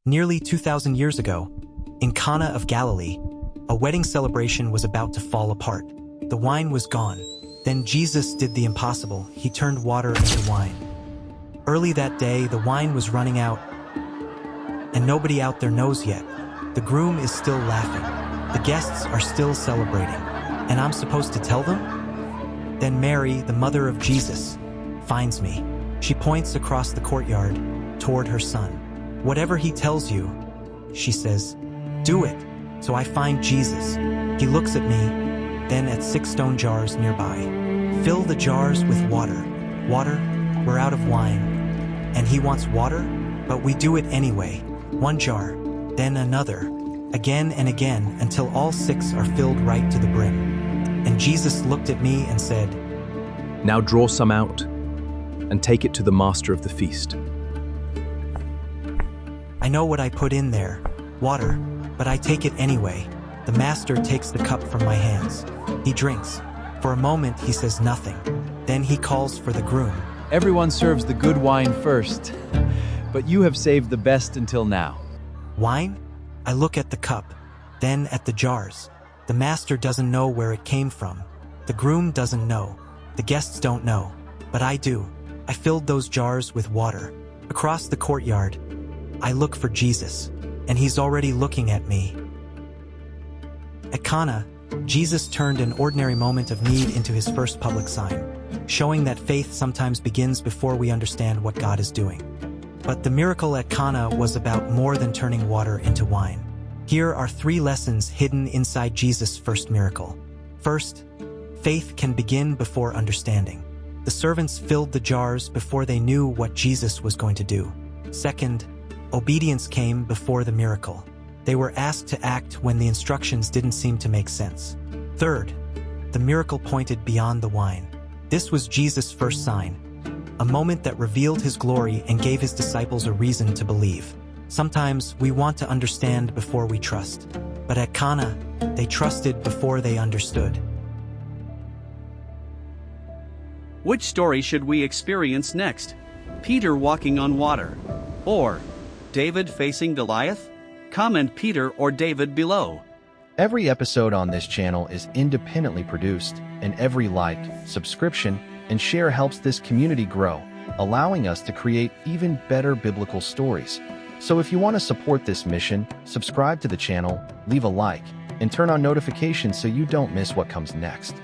Nearly 2,000 years ago, in Cana of Galilee, a wedding celebration was about to fall apart. The wine was gone. Then Jesus did the impossible. He turned water into wine. Early that day, the wine was running out, and nobody out there knows yet. The groom is still laughing. The guests are still celebrating. And I'm supposed to tell them? Then Mary, the mother of Jesus, finds me. She points across the courtyard toward her son. Whatever he tells you, she says, do it. So I find Jesus. He looks at me, then at 6 stone jars nearby. Fill the jars with water. Water? We're out of wine. And he wants water? But we do it anyway. 1 jar, then another, again and again, until all 6 are filled right to the brim. And Jesus looked at me and said, Now draw some out, and take it to the master of the feast. I know what I put in there, water, but I take it anyway. The master takes the cup from my hands. He drinks. For a moment, he says nothing. Then he calls for the groom. Everyone serves the good wine first, but you have saved the best until now. Wine? I look at the cup, then at the jars. The master doesn't know where it came from. The groom doesn't know. The guests don't know. But I do. I filled those jars with water. Across the courtyard, I look for Jesus, and he's already looking at me. At Cana, Jesus turned an ordinary moment of need into his first public sign, showing that faith sometimes begins before we understand what God is doing. But the miracle at Cana was about more than turning water into wine. Here are 3 lessons hidden inside Jesus' first miracle. First, faith can begin before understanding. The servants filled the jars before they knew what Jesus was going to do. Second, obedience came before the miracle. They were asked to act when the instructions didn't seem to make sense. Third, the miracle pointed beyond the wine. This was Jesus' first sign, a moment that revealed his glory and gave his disciples a reason to believe. Sometimes we want to understand before we trust, but at Cana, they trusted before they understood. Which story should we experience next? Peter walking on water, or David facing Goliath? Comment Peter or David below. Every episode on this channel is independently produced, and every like, subscription, and share helps this community grow, allowing us to create even better biblical stories. So if you want to support this mission, subscribe to the channel, leave a like, and turn on notifications so you don't miss what comes next.